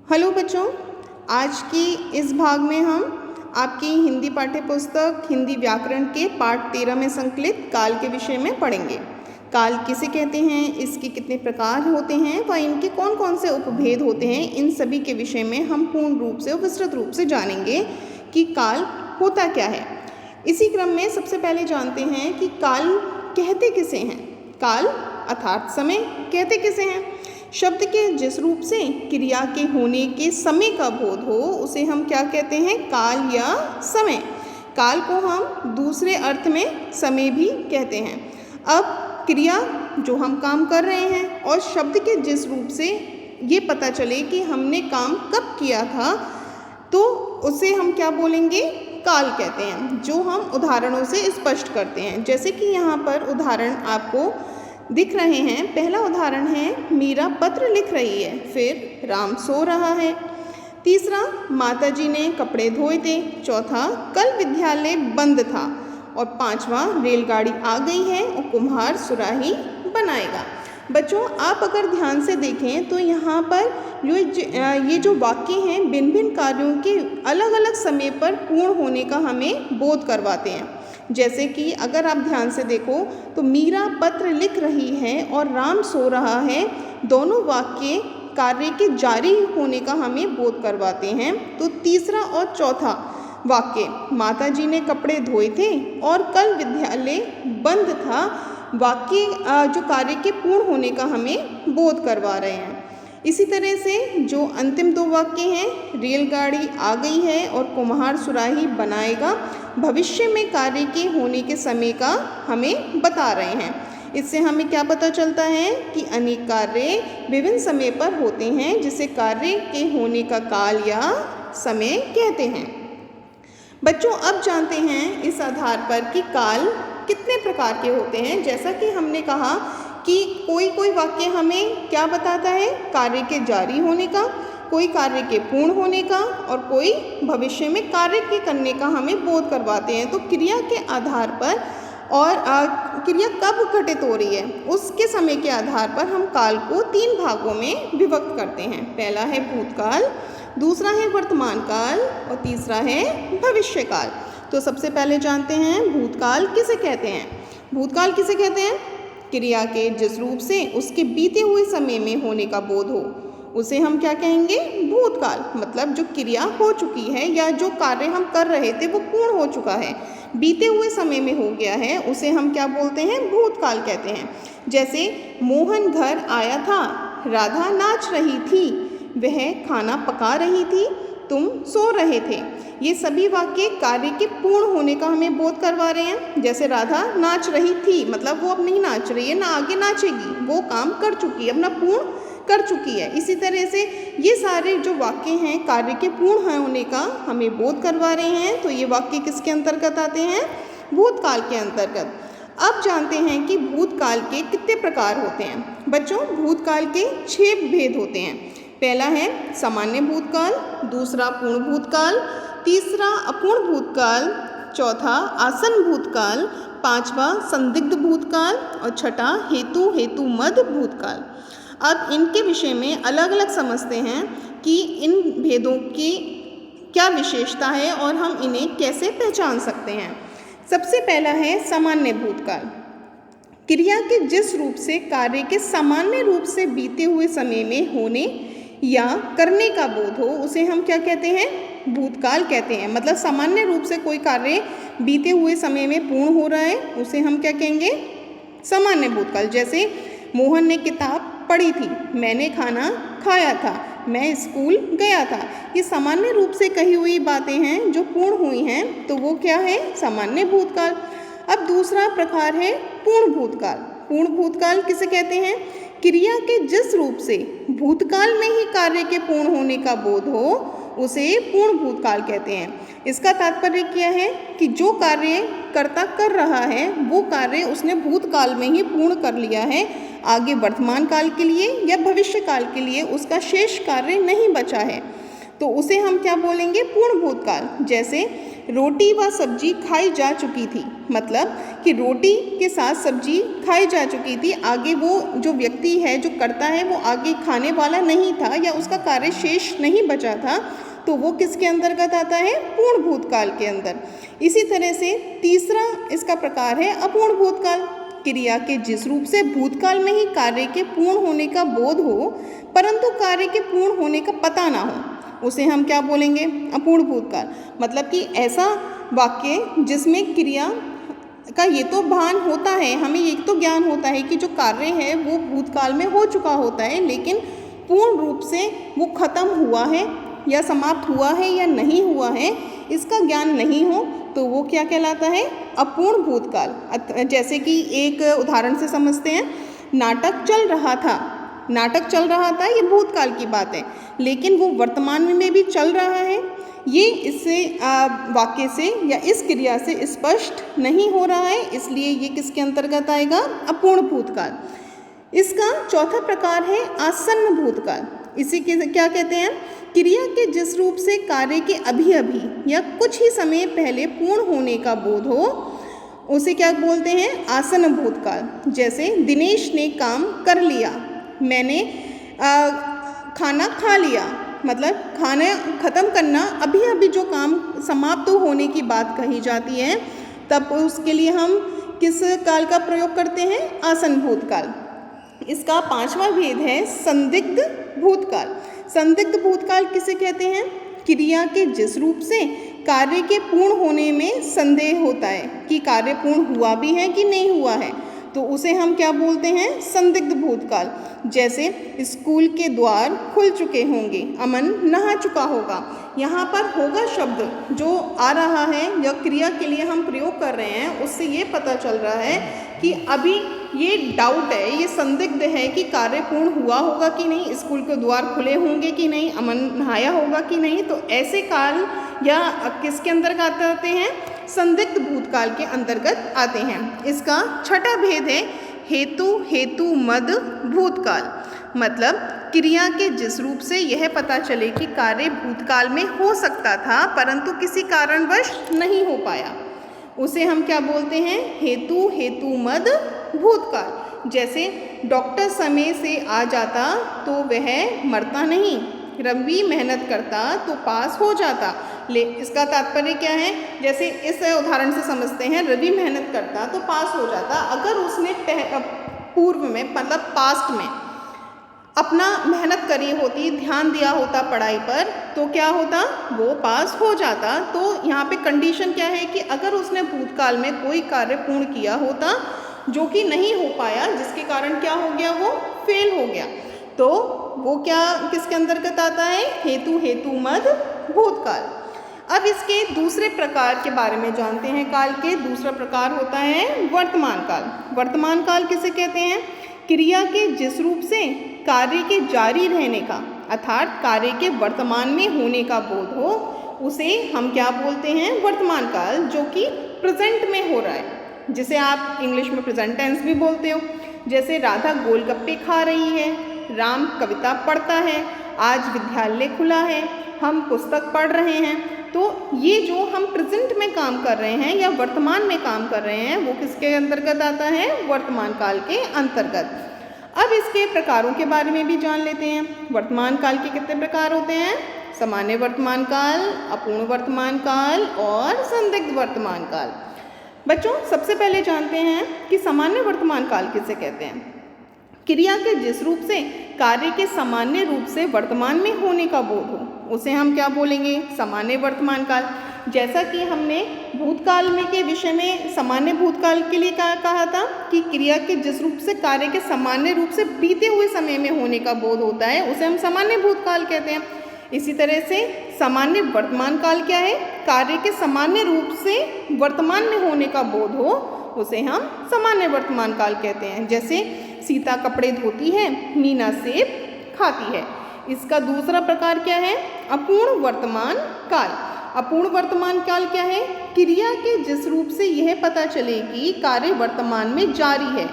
Hello बच्चों, आज की इस भाग में हम आपकी हिंदी पाठ्य पुस्तक हिंदी व्याकरण के पाठ 13 में संकलित काल के विषय में पढ़ेंगे। काल किसे कहते हैं, इसके कितने प्रकार होते हैं व इनके कौन कौन से उपभेद होते हैं, इन सभी के विषय में हम पूर्ण रूप से और विस्तृत रूप से जानेंगे कि काल होता क्या है। इसी क्रम में सबसे पहले जानते हैं कि काल कहते किसे हैं। काल अर्थात समय कहते किसे हैं। शब्द के जिस रूप से क्रिया के होने के समय का बोध हो उसे हम क्या कहते हैं, काल या समय। काल को हम दूसरे अर्थ में समय भी कहते हैं। अब क्रिया जो हम काम कर रहे हैं और शब्द के जिस रूप से ये पता चले कि हमने काम कब किया था तो उसे हम क्या बोलेंगे, काल कहते हैं, जो हम उदाहरणों से स्पष्ट करते हैं। जैसे कि यहाँ पर उदाहरण आपको दिख रहे हैं। पहला उदाहरण है, मीरा पत्र लिख रही है। फिर राम सो रहा है। तीसरा, माताजी ने कपड़े धोए थे। चौथा, कल विद्यालय बंद था। और पांचवा, रेलगाड़ी आ गई है और कुम्हार सुराही बनाएगा। बच्चों, आप अगर ध्यान से देखें तो यहाँ पर ये जो वाक्य हैं भिन्न भिन्न कार्यों के अलग अलग समय पर पूर्ण होने का हमें बोध करवाते हैं। जैसे कि अगर आप ध्यान से देखो तो मीरा पत्र लिख रही है और राम सो रहा है, दोनों वाक्य कार्य के जारी होने का हमें बोध करवाते हैं। तो तीसरा और चौथा वाक्य, माताजी ने कपड़े धोए थे और कल विद्यालय बंद था, वाक्य जो कार्य के पूर्ण होने का हमें बोध करवा रहे हैं। इसी तरह से जो अंतिम दो वाक्य हैं, रेलगाड़ी आ गई है और कुम्हार सुराही बनाएगा, भविष्य में कार्य के होने के समय का हमें बता रहे हैं। इससे हमें क्या पता चलता है कि अनेक कार्य विभिन्न समय पर होते हैं, जिसे कार्य के होने का काल या समय कहते हैं। बच्चों, अब जानते हैं इस आधार पर कि काल कितने प्रकार के होते हैं। जैसा कि हमने कहा कि कोई वाक्य हमें क्या बताता है, कार्य के जारी होने का, कोई कार्य के पूर्ण होने का और कोई भविष्य में कार्य के करने का हमें बोध करवाते हैं। तो क्रिया के आधार पर और क्रिया कब घटित हो रही है उसके समय के आधार पर हम काल को 3 भागों में विभक्त करते हैं। पहला है भूतकाल, दूसरा है वर्तमान काल और तीसरा है भविष्य काल। तो सबसे पहले जानते हैं भूतकाल किसे कहते हैं। भूतकाल किसे कहते हैं, क्रिया के जिस रूप से उसके बीते हुए समय में होने का बोध हो उसे हम क्या कहेंगे, भूतकाल। मतलब जो क्रिया हो चुकी है या जो कार्य हम कर रहे थे वो पूर्ण हो चुका है, बीते हुए समय में हो गया है, उसे हम क्या बोलते हैं, भूतकाल कहते हैं। जैसे मोहन घर आया था, राधा नाच रही थी, वह खाना पका रही थी, तुम सो रहे थे। ये सभी वाक्य कार्य के पूर्ण होने का हमें बोध करवा रहे हैं। जैसे राधा नाच रही थी, मतलब वो अब नहीं नाच रही है, ना आगे नाचेगी, वो काम कर चुकी है, अपना पूर्ण कर चुकी है। इसी तरह से ये सारे जो वाक्य हैं कार्य के पूर्ण होने का हमें बोध करवा रहे हैं। तो ये वाक्य किसके अंतर्गत आते हैं, भूतकाल के अंतर्गत। अब जानते हैं कि भूतकाल के कितने प्रकार होते हैं। बच्चों, भूतकाल के 6 भेद होते हैं। पहला है सामान्य भूतकाल, दूसरा पूर्ण भूतकाल, तीसरा अपूर्ण भूतकाल, चौथा आसन्न भूतकाल, पांचवा संदिग्ध भूतकाल और छठा हेतुमद भूतकाल। अब इनके विषय में अलग अलग समझते हैं कि इन भेदों की क्या विशेषता है और हम इन्हें कैसे पहचान सकते हैं। सबसे पहला है सामान्य भूतकाल। क्रिया के जिस रूप से कार्य के सामान्य रूप से बीते हुए समय में होने या करने का बोध हो उसे हम क्या कहते हैं, भूतकाल कहते हैं। मतलब सामान्य रूप से कोई कार्य बीते हुए समय में पूर्ण हो रहा है उसे हम क्या कहेंगे, सामान्य भूतकाल। जैसे मोहन ने किताब पढ़ी थी, मैंने खाना खाया था, मैं स्कूल गया था। ये सामान्य रूप से कही हुई बातें हैं जो पूर्ण हुई हैं, तो वो क्या है, सामान्य भूतकाल। अब दूसरा प्रकार है पूर्ण भूतकाल। पूर्ण भूतकाल किसे कहते हैं, क्रिया के जिस रूप से भूतकाल में ही कार्य के पूर्ण होने का बोध हो उसे पूर्ण भूतकाल कहते हैं। इसका तात्पर्य क्या है कि जो कार्य कर्ता कर रहा है वो कार्य उसने भूतकाल में ही पूर्ण कर लिया है, आगे वर्तमान काल के लिए या भविष्य काल के लिए उसका शेष कार्य नहीं बचा है। तो उसे हम क्या बोलेंगे, पूर्ण भूतकाल। जैसे रोटी व सब्जी खाई जा चुकी थी, मतलब कि रोटी के साथ सब्जी खाई जा चुकी थी, आगे वो जो व्यक्ति है जो करता है वो आगे खाने वाला नहीं था या उसका कार्य शेष नहीं बचा था, तो वो किसके अंतर्गत आता है, पूर्ण भूतकाल के अंदर। इसी तरह से तीसरा इसका प्रकार है अपूर्ण भूतकाल। क्रिया के जिस रूप से भूतकाल में ही कार्य के पूर्ण होने का बोध हो परंतु कार्य के पूर्ण होने का पता ना हो, उसे हम क्या बोलेंगे, अपूर्ण भूतकाल। मतलब कि ऐसा वाक्य जिसमें क्रिया का ये तो भान होता है, हमें ये तो ज्ञान होता है कि जो कार्य है वो भूतकाल में हो चुका होता है, लेकिन पूर्ण रूप से वो खत्म हुआ है या समाप्त हुआ है या नहीं हुआ है, इसका ज्ञान नहीं हो, तो वो क्या कहलाता है, अपूर्ण भूतकाल। जैसे कि एक उदाहरण से समझते हैं, नाटक चल रहा था, नाटक चल रहा था ये भूतकाल की बात है, लेकिन वो वर्तमान में भी चल रहा है, ये इससे वाक्य से या इस क्रिया से स्पष्ट नहीं हो रहा है, इसलिए ये किसके अंतर्गत आएगा, अपूर्ण भूतकाल। इसका चौथा प्रकार है आसन्न भूतकाल। इसी के क्या कहते हैं, क्रिया के जिस रूप से कार्य के अभी अभी या कुछ ही समय पहले पूर्ण होने का बोध हो, उसे क्या बोलते हैं, आसन्न भूतकाल। जैसे दिनेश ने काम कर लिया, मैंने खाना खा लिया, मतलब खाना खत्म करना, अभी अभी जो काम समाप्त होने की बात कही जाती है, तब उसके लिए हम किस काल का प्रयोग करते हैं, आसन्न भूतकाल। इसका पांचवा भेद है संदिग्ध भूतकाल। संदिग्ध भूतकाल किसे कहते हैं, क्रिया के जिस रूप से कार्य के पूर्ण होने में संदेह होता है कि कार्य पूर्ण हुआ भी है कि नहीं हुआ है, तो उसे हम क्या बोलते हैं, संदिग्ध भूतकाल। जैसे स्कूल के द्वार खुल चुके होंगे, अमन नहा चुका होगा। यहाँ पर होगा शब्द जो आ रहा है या क्रिया के लिए हम प्रयोग कर रहे हैं, उससे ये पता चल रहा है कि अभी ये डाउट है, ये संदिग्ध है कि कार्य पूर्ण हुआ होगा कि नहीं, स्कूल के द्वार खुले होंगे कि नहीं, अमन नहाया होगा कि नहीं। तो ऐसे काल या किसके अंतर्गत आते हैं, संदिग्ध भूतकाल के अंतर्गत आते हैं। इसका छठा भेद है हेतु हेतु मद भूतकाल। मतलब क्रिया के जिस रूप से यह पता चले कि कार्य भूतकाल में हो सकता था परंतु किसी कारणवश नहीं हो पाया, उसे हम क्या बोलते हैं, हेतु हेतु मद भूतकाल। जैसे डॉक्टर समय से आ जाता तो वह मरता नहीं, रवि मेहनत करता तो पास हो जाता। इसका तात्पर्य क्या है, जैसे इस उदाहरण से समझते हैं, रवि मेहनत करता तो पास हो जाता। अगर उसने पूर्व में मतलब पास्ट में अपना मेहनत करी होती, ध्यान दिया होता पढ़ाई पर, तो क्या होता, वो पास हो जाता। तो यहाँ पे कंडीशन क्या है कि अगर उसने भूतकाल में कोई कार्य पूर्ण किया होता जो कि नहीं हो पाया, जिसके कारण क्या हो गया, वो फेल हो गया, तो वो क्या किसके अंतर्गत आता है, हेतु हेतु मद भूतकाल। अब इसके दूसरे प्रकार के बारे में जानते हैं। काल के दूसरा प्रकार होता है वर्तमान काल। वर्तमान काल किसे कहते हैं, क्रिया के जिस रूप से कार्य के जारी रहने का अर्थात कार्य के वर्तमान में होने का बोध हो, उसे हम क्या बोलते हैं, वर्तमान काल, जो कि प्रेजेंट में हो रहा है, जिसे आप इंग्लिश में प्रेजेंट टेंस भी बोलते हो। जैसे राधा गोलगप्पे खा रही है, राम कविता पढ़ता है, आज विद्यालय खुला है, हम पुस्तक पढ़ रहे हैं। तो ये जो हम प्रेजेंट में काम कर रहे हैं या वर्तमान में काम कर रहे हैं, वो किसके अंतर्गत आता है, वर्तमान काल के अंतर्गत। अब इसके प्रकारों के बारे में भी जान लेते हैं। वर्तमान काल के कितने प्रकार होते हैं, सामान्य वर्तमान काल, अपूर्ण वर्तमान काल और संदिग्ध वर्तमान काल। बच्चों सबसे पहले जानते हैं कि सामान्य वर्तमान काल किसे कहते हैं। क्रिया के जिस रूप से कार्य के सामान्य रूप से वर्तमान में होने का बोध हो, उसे हम क्या बोलेंगे, सामान्य वर्तमान काल। जैसा कि हमने भूतकाल में के विषय में सामान्य भूतकाल के लिए कहा था कि क्रिया के जिस रूप से कार्य के सामान्य रूप से बीते हुए समय में होने का बोध होता है, उसे हम सामान्य भूतकाल कहते हैं। इसी तरह से सामान्य वर्तमान काल क्या है, कार्य के सामान्य रूप से वर्तमान में होने का बोध हो, उसे हम सामान्य वर्तमान काल कहते हैं। जैसे सीता कपड़े धोती है, मीना सेब खाती है। इसका दूसरा प्रकार क्या है, अपूर्ण वर्तमान काल। अपूर्ण वर्तमान काल क्या है, क्रिया के जिस रूप से यह पता चले कि कार्य वर्तमान में जारी है,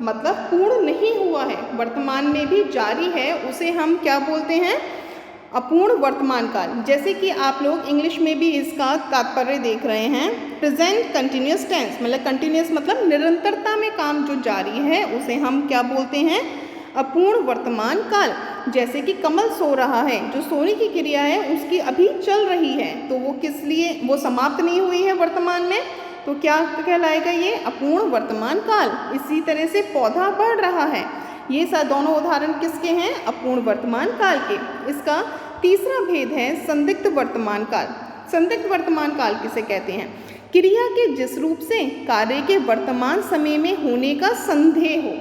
मतलब पूर्ण नहीं हुआ है, वर्तमान में भी जारी है, उसे हम क्या बोलते हैं, अपूर्ण वर्तमान काल, जैसे कि आप लोग इंग्लिश में भी इसका तात्पर्य देख रहे हैं। प्रेजेंट कंटिन्यूस टेंस, मतलब कंटिन्यूस मतलब निरंतरता में काम जो जारी है उसे हम क्या बोलते हैं, अपूर्ण वर्तमान काल। जैसे कि कमल सो रहा है, जो सोने की क्रिया है उसकी अभी चल रही है, तो वो किस लिए, वो समाप्त नहीं हुई है वर्तमान में, तो क्या कहलाएगा ये, अपूर्ण वर्तमान काल। इसी तरह से पौधा बढ़ रहा है, ये दोनों उदाहरण किसके हैं, अपूर्ण वर्तमान काल के। इसका तीसरा भेद है संदिग्ध वर्तमान काल। संदिग्ध वर्तमान काल किसे कहते हैं, क्रिया के जिस रूप से कार्य के वर्तमान समय में होने का संदेह हो,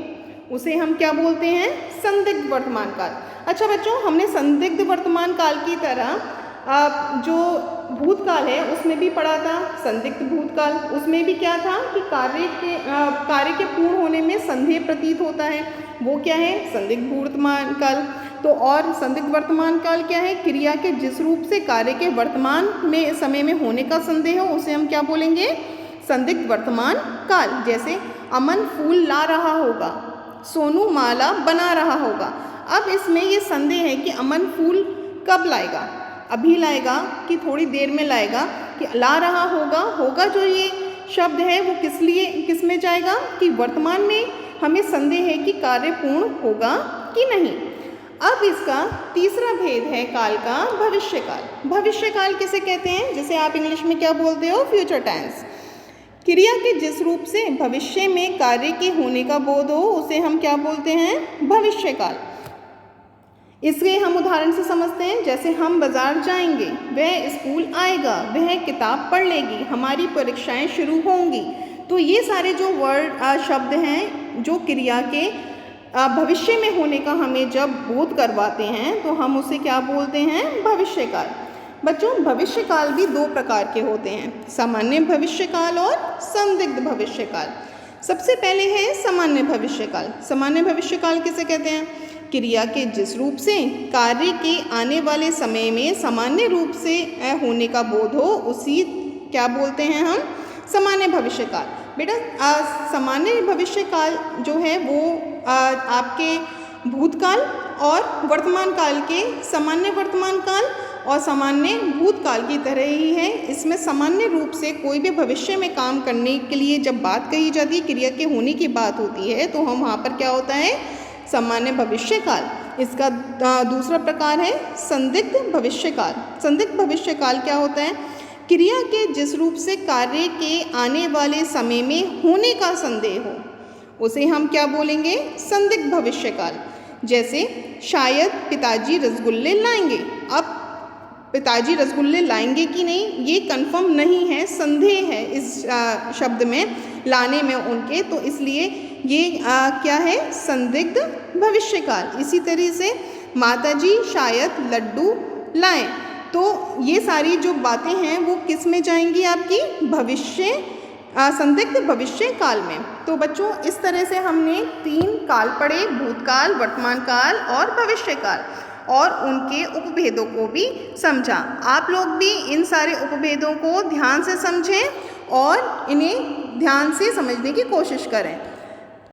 उसे हम क्या बोलते हैं, संदिग्ध वर्तमान काल। अच्छा बच्चों, हमने संदिग्ध वर्तमान काल की तरह जो भूतकाल है उसमें भी पढ़ा था संदिग्ध भूतकाल। उसमें भी क्या था कि कार्य के पूर्ण होने में संदेह प्रतीत होता है, वो क्या है, संदिग्ध वर्तमान काल। तो और संदिग्ध वर्तमान काल क्या है, क्रिया के जिस रूप से कार्य के वर्तमान में समय में होने का संदेह हो, उसे हम क्या बोलेंगे, संदिग्ध वर्तमान काल। जैसे अमन फूल ला रहा होगा, सोनू माला बना रहा होगा। अब इसमें ये संदेह है कि अमन फूल कब लाएगा, अभी लाएगा कि थोड़ी देर में लाएगा, कि ला रहा होगा जो ये शब्द है वो किस में जाएगा, कि वर्तमान में हमें संदेह है कि कार्य पूर्ण होगा कि नहीं। अब इसका तीसरा भेद है काल का भविष्यकाल। भविष्यकाल किसे कहते हैं, जैसे आप इंग्लिश में क्या बोलते हो, फ्यूचर टेंस। क्रिया के जिस रूप से भविष्य में कार्य के होने का बोध हो, उसे हम क्या बोलते हैं, भविष्यकाल। इसके हम उदाहरण से समझते हैं, जैसे हम बाजार जाएंगे, वह स्कूल आएगा, वह किताब पढ़ लेगी, हमारी परीक्षाएं शुरू होंगी। तो ये सारे जो शब्द हैं जो क्रिया के भविष्य में होने का हमें जब बोध करवाते हैं, तो हम उसे क्या बोलते हैं, भविष्यकाल। बच्चों, भविष्यकाल भी दो प्रकार के होते हैं, सामान्य भविष्यकाल और संदिग्ध भविष्यकाल। सबसे पहले है सामान्य भविष्यकाल। सामान्य भविष्यकाल किसे कहते हैं, क्रिया के जिस रूप से कार्य के आने वाले समय में सामान्य रूप से होने का बोध हो, उसी क्या बोलते हैं हम, सामान्य भविष्यकाल। बेटा सामान्य भविष्यकाल जो है वो आपके भूतकाल और वर्तमान काल के सामान्य वर्तमान काल और सामान्य भूतकाल की तरह ही है। इसमें सामान्य रूप से कोई भी भविष्य में काम करने के लिए जब बात कही जाती है, क्रिया के होने की बात होती है, तो हम वहाँ पर क्या होता है, सामान्य भविष्यकाल। इसका दूसरा प्रकार है संदिग्ध भविष्यकाल। संदिग्ध भविष्यकाल क्या होता है, क्रिया के जिस रूप से कार्य के आने वाले समय में होने का संदेह हो, उसे हम क्या बोलेंगे, संदिग्ध भविष्यकाल। जैसे शायद पिताजी रसगुल्ले लाएंगे। अब पिताजी रसगुल्ले लाएंगे कि नहीं ये कंफर्म नहीं है, संदेह है इस शब्द में लाने में उनके, तो इसलिए ये क्या है, संदिग्ध भविष्यकाल। इसी तरह से माताजी शायद लड्डू लाएं, तो ये सारी जो बातें हैं वो किस में जाएंगी, आपकी भविष्य संदिग्ध भविष्य काल में। तो बच्चों, इस तरह से हमने 3 काल पढ़े, भूतकाल, वर्तमान काल और भविष्य काल, और उनके उपभेदों को भी समझा। आप लोग भी इन सारे उपभेदों को ध्यान से समझें और इन्हें ध्यान से समझने की कोशिश करें।